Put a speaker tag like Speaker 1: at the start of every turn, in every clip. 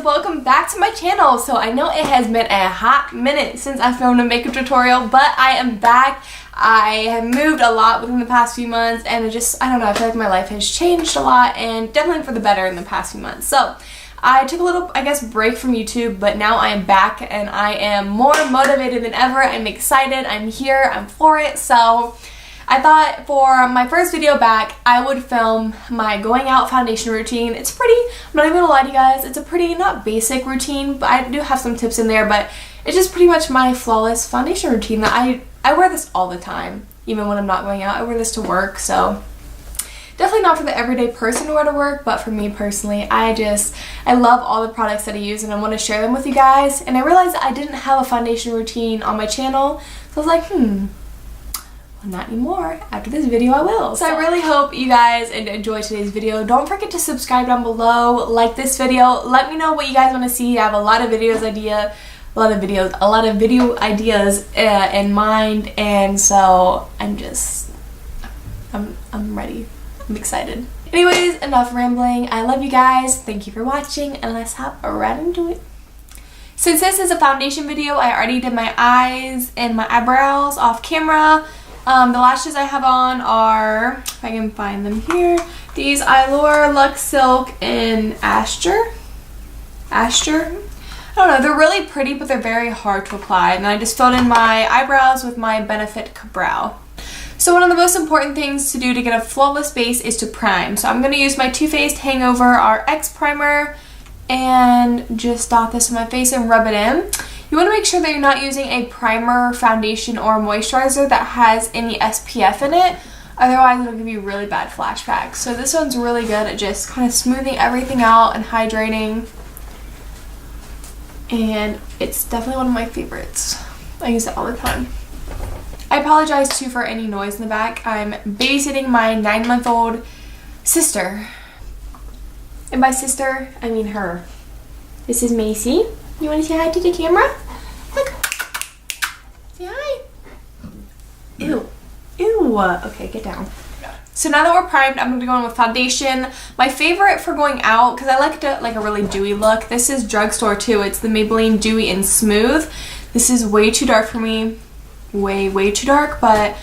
Speaker 1: welcome back to my channel. So I know it has been a hot minute since I filmed a makeup tutorial, but I am back. I have moved a lot within the past few months, and I don't know, I feel like my life has changed a lot, and definitely for the better in the past few months. So I took a little, break from YouTube, but now I am back and I am more motivated than ever. I'm excited, I'm here, I'm for it. So I thought for my first video back, I would film my going out foundation routine. It's pretty, I'm not even gonna lie to you guys, it's a pretty, not basic routine, but I do have some tips in there, but it's just pretty much my flawless foundation routine that I wear this all the time. Even when I'm not going out, I wear this to work, so definitely not for the everyday person to wear to work, but for me personally, I love all the products that I use and I want to share them with you guys. And I realized that I didn't have a foundation routine on my channel, so I was like, well, not anymore. After this video, I will. So I really hope you guys enjoy today's video. Don't forget to subscribe down below, like this video. Let me know what you guys want to see. I have a lot of video ideas in mind, and so I'm ready. I'm excited. Anyways, enough rambling. I love you guys. Thank you for watching, and let's hop right into it. Since this is a foundation video, I already did my eyes and my eyebrows off camera. The lashes I have on are, if I can find them here, these Allure Luxe Silk in Asture. I don't know, they're really pretty, but they're very hard to apply. And I just filled in my eyebrows with my Benefit Brow. So one of the most important things to do to get a flawless base is to prime. So I'm going to use my Too Faced Hangover RX Primer and just dot this on my face and rub it in. You want to make sure that you're not using a primer, foundation, or moisturizer that has any SPF in it. Otherwise, it'll give you really bad flashbacks. So this one's really good at just kind of smoothing everything out and hydrating. And it's definitely one of my favorites. I use it all the time. I apologize too for any noise in the back. I'm babysitting my 9-month-old sister. And by sister, I mean her. This is Macy. You want to say hi to the camera? Look. Say hi. Ew. Ew. Okay, get down. So now that we're primed, I'm going to go in with foundation. My favorite for going out, because I like a really dewy look, this is drugstore too. It's the Maybelline Dewy and Smooth. This is way too dark for me. Way too dark, but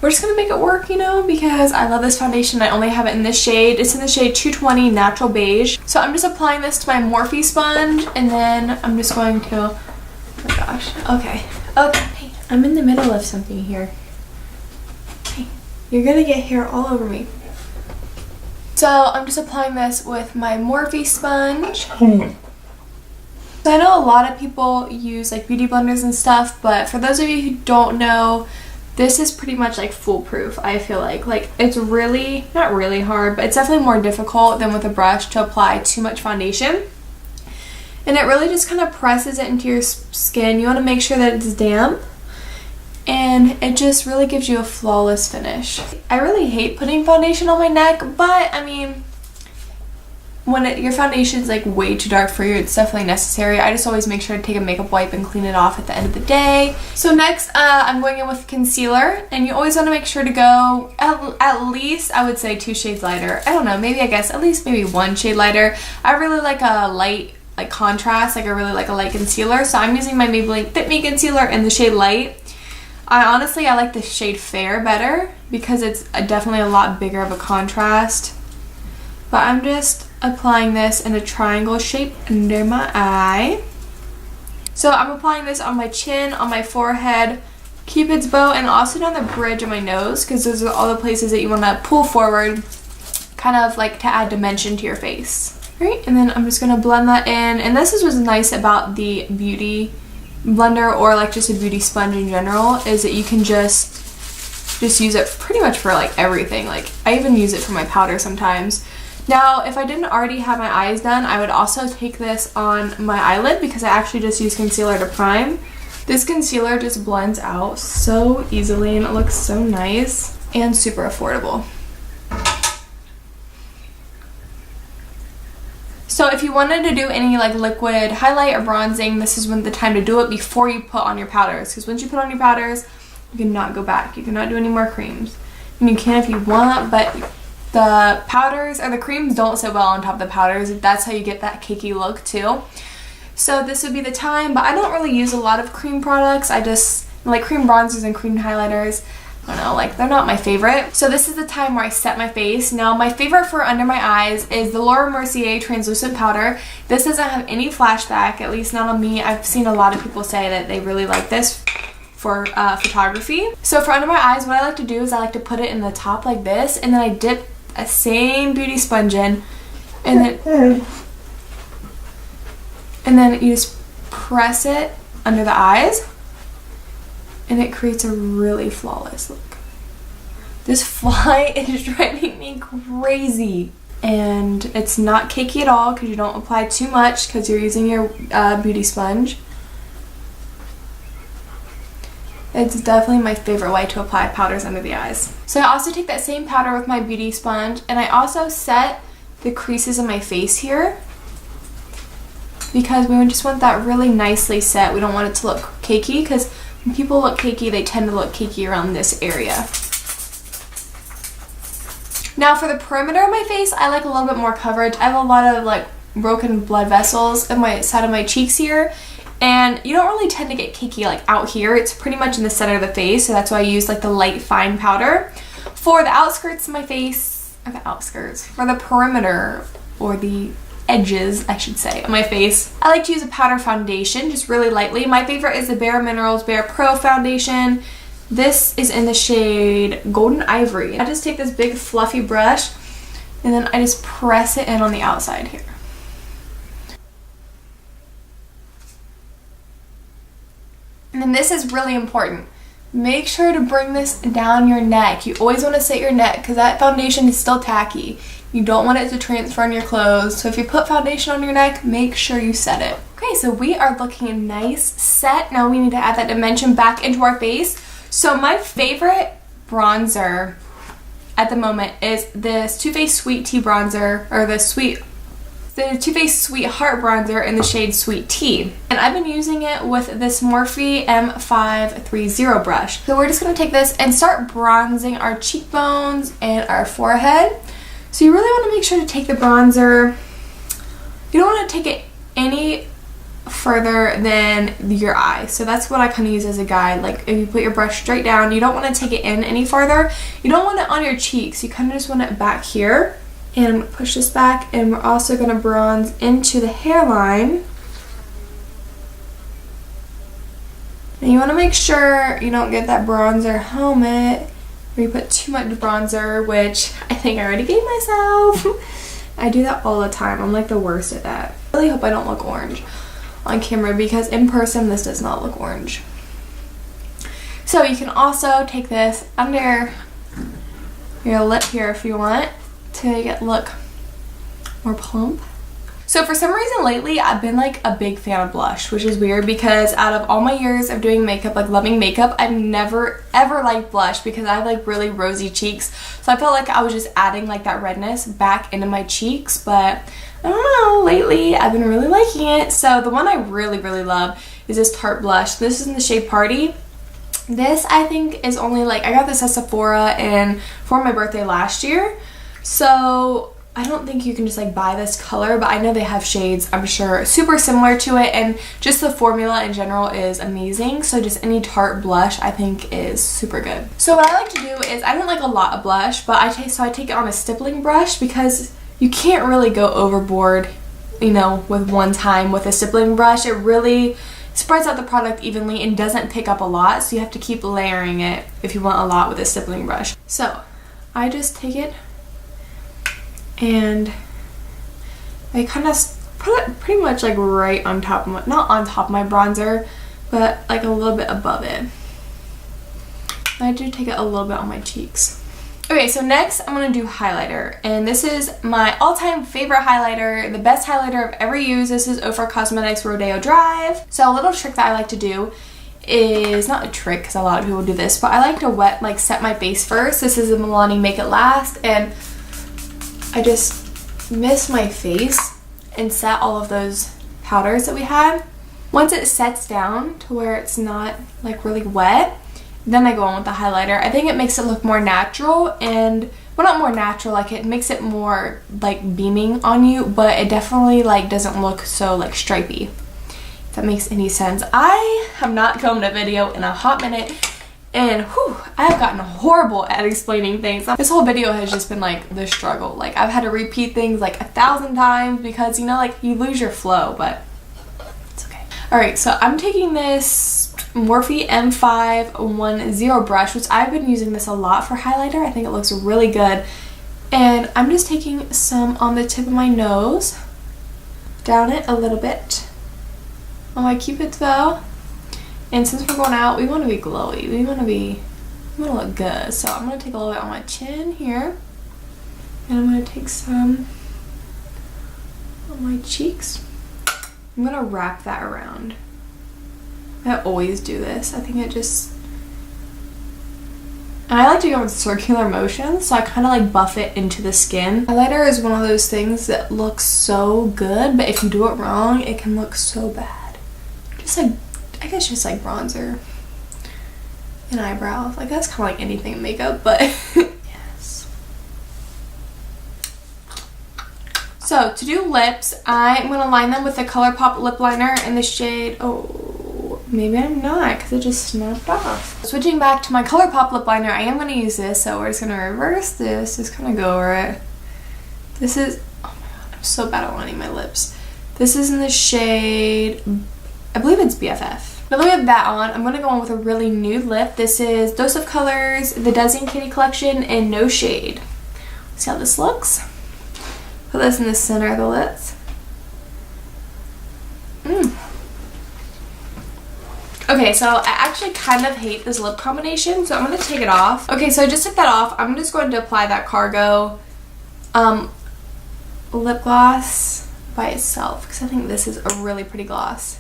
Speaker 1: we're just going to make it work, you know, because I love this foundation. I only have it in this shade. It's in the shade 220 Natural Beige. So I'm just applying this to my Morphe sponge, and then I'm just going to, oh my gosh, okay, hey, I'm in the middle of something here. Hey, you're going to get hair all over me. So I'm just applying this with my Morphe sponge. So I know a lot of people use like beauty blenders and stuff, but for those of you who don't know, this is pretty much like foolproof. I feel like it's really, not really hard, but it's definitely more difficult than with a brush to apply too much foundation. And it really just kind of presses it into your skin. You want to make sure that it's damp, and it just really gives you a flawless finish. I really hate putting foundation on my neck, but I mean, when your foundation's like way too dark for you, it's definitely necessary. I just always make sure to take a makeup wipe and clean it off at the end of the day. So next, I'm going in with concealer, and you always want to make sure to go at least, I would say, 2 shades lighter. I don't know, maybe I guess at least maybe 1 shade lighter. I really like a light, like contrast, like I really like a light concealer. So I'm using my Maybelline Fit Me Concealer in the shade Light. I like the shade Fair better because it's definitely a lot bigger of a contrast. But I'm just applying this in a triangle shape under my eye. So I'm applying this on my chin, on my forehead, Cupid's bow, and also down the bridge of my nose, because those are all the places that you want to pull forward, kind of like to add dimension to your face. Right, and then I'm just going to blend that in. And this is what's nice about the beauty blender, or like just a beauty sponge in general, is that you can just use it pretty much for like everything. Like I even use it for my powder sometimes. Now, if I didn't already have my eyes done, I would also take this on my eyelid, because I actually just use concealer to prime. This concealer just blends out so easily, and it looks so nice and super affordable. So if you wanted to do any like liquid highlight or bronzing, this is the time to do it before you put on your powders, because once you put on your powders, you cannot go back. You cannot do any more creams. And you can if you want, but the powders or the creams don't sit well on top of the powders. That's how you get that cakey look too. So this would be the time, but I don't really use a lot of cream products. I just like cream bronzers and cream highlighters. I don't know, like they're not my favorite. So this is the time where I set my face. Now my favorite for under my eyes is the Mercier translucent powder. This doesn't have any flashback, at least not on me. I've seen a lot of people say that they really like this for photography. So for under my eyes, what I like to do is I like to put it in the top like this, and then I dip a same beauty sponge in, and then you just press it under the eyes, and it creates a really flawless look. This fly is driving me crazy, and it's not cakey at all because you don't apply too much because you're using your beauty sponge. It's definitely my favorite way to apply powders under the eyes. So I also take that same powder with my beauty sponge, and I also set the creases in my face here because we just want that really nicely set. We don't want it to look cakey because when people look cakey, they tend to look cakey around this area. Now for the perimeter of my face, I like a little bit more coverage. I have a lot of like broken blood vessels in my side of my cheeks here. And you don't really tend to get cakey like out here. It's pretty much in the center of the face, so that's why I use like the light fine powder. For the outskirts of my face, or the outskirts, for the perimeter, or the edges, I should say, of my face, I like to use a powder foundation, just really lightly. My favorite is the Bare Minerals BarePro foundation. This is in the shade Golden Ivory. I just take this big fluffy brush, and then I just press it in on the outside here. And then this is really important. Make sure to bring this down your neck. You always want to set your neck because that foundation is still tacky. You don't want it to transfer on your clothes. So if you put foundation on your neck, make sure you set it. Okay, so we are looking nice, set. Now we need to add that dimension back into our face. So my favorite bronzer at the moment is this Too Faced Sweet Tea bronzer, or the Too Faced Sweetheart bronzer in the shade Sweet Tea. And I've been using it with this Morphe M530 brush. So we're just going to take this and start bronzing our cheekbones and our forehead. So you really want to make sure to take the bronzer, you don't want to take it any further than your eye. So that's what I kind of use as a guide. Like if you put your brush straight down, you don't want to take it in any farther. You don't want it on your cheeks. You kind of just want it back here. And I'm going to push this back, and we're also going to bronze into the hairline. And you want to make sure you don't get that bronzer helmet where you put too much bronzer, which I think I already gave myself. I do that all the time. I'm like the worst at that. I really hope I don't look orange on camera because in person this does not look orange. So you can also take this under your lip here if you want to make it look more plump. So for some reason lately I've been like a big fan of blush, which is weird because out of all my years of doing makeup, like loving makeup, I've never ever liked blush because I have like really rosy cheeks. So I felt like I was just adding like that redness back into my cheeks, but I don't know, lately I've been really liking it. So the one I really love is this Tarte blush. This is in the shade Party. This I think is only like, I got this at Sephora and for my birthday last year. So I don't think you can just like buy this color, but I know they have shades, I'm sure, super similar to it, and just the formula in general is amazing. So just any Tarte blush I think is super good. So what I like to do is, I don't like a lot of blush, but I take it on a stippling brush because you can't really go overboard, you know, with one time with a stippling brush. It really spreads out the product evenly and doesn't pick up a lot, so you have to keep layering it if you want a lot with a stippling brush. So I just take it and I kind of put it pretty much like right on top of my, not on top of my bronzer, but like a little bit above it. I do take it a little bit on my cheeks. Okay, so next I'm going to do highlighter, and this is my all-time favorite highlighter, the best highlighter I've ever used. This is Ofra Cosmetics Rodeo Drive. So a little trick that I like to do is, not a trick because a lot of people do this, but I like to set my face first. This is the Milani Make It Last, and I just mist my face and set all of those powders that we had. Once it sets down to where it's not like really wet, then I go on with the highlighter. I think it makes it look more natural, and well, not more natural, like it makes it more like beaming on you, but it definitely like doesn't look so like stripey, if that makes any sense. I have not filmed a video in a hot minute, and whew, I have gotten horrible at explaining things. This whole video has just been like the struggle. Like I've had to repeat things like 1,000 times because, you know, like you lose your flow, but it's okay. Alright, so I'm taking this Morphe M510 brush, which I've been using this a lot for highlighter. I think it looks really good. And I'm just taking some on the tip of my nose, down it a little bit on my cupid's bow. And since we're going out, we want to be glowy. We want to look good. So I'm going to take a little bit on my chin here. And I'm going to take some on my cheeks. I'm going to wrap that around. I always do this. I think it just... And I like to go in circular motions, so I kind of like buff it into the skin. Highlighter is one of those things that looks so good, but if you do it wrong, it can look so bad. Just like, I guess just like bronzer and eyebrows. Like that's kind of like anything in makeup, but yes. So to do lips, I'm going to line them with the ColourPop lip liner in the shade, oh, maybe I'm not because it just snapped off. Switching back to my ColourPop lip liner, I am going to use this, so we're just going to reverse this, just kind of go over it. This is, oh my god, I'm so bad at lining my lips. This is in the shade, I believe it's BFF. Now that we have that on, I'm going to go on with a really nude lip. This is Dose of Colors, the Desi and Kitty collection, in No Shade. See how this looks? Put this in the center of the lips. Okay, so I actually kind of hate this lip combination, so I'm going to take it off. Okay, so I just took that off. I'm just going to apply that Cargo lip gloss by itself, because I think this is a really pretty gloss.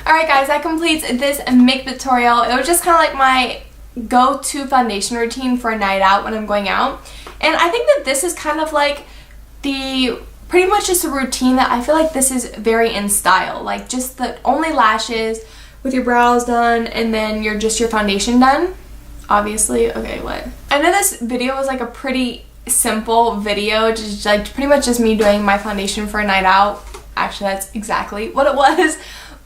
Speaker 1: Alright guys, that completes this makeup tutorial. It was just kind of like my go-to foundation routine for a night out when I'm going out. And I think that this is kind of like the pretty much just a routine that I feel like this is very in style. Like just the only lashes with your brows done and then your foundation done. Obviously, okay, what? I know this video was like a pretty simple video, just like pretty much just me doing my foundation for a night out. Actually, that's exactly what it was.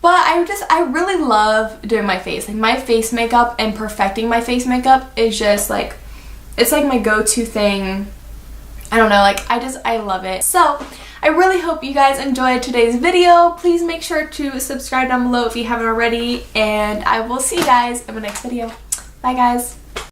Speaker 1: But I really love doing my face. Like my face makeup and perfecting my face makeup is just like, it's like my go-to thing. I don't know, like I love it. So I really hope you guys enjoyed today's video. Please make sure to subscribe down below if you haven't already. And I will see you guys in my next video. Bye guys.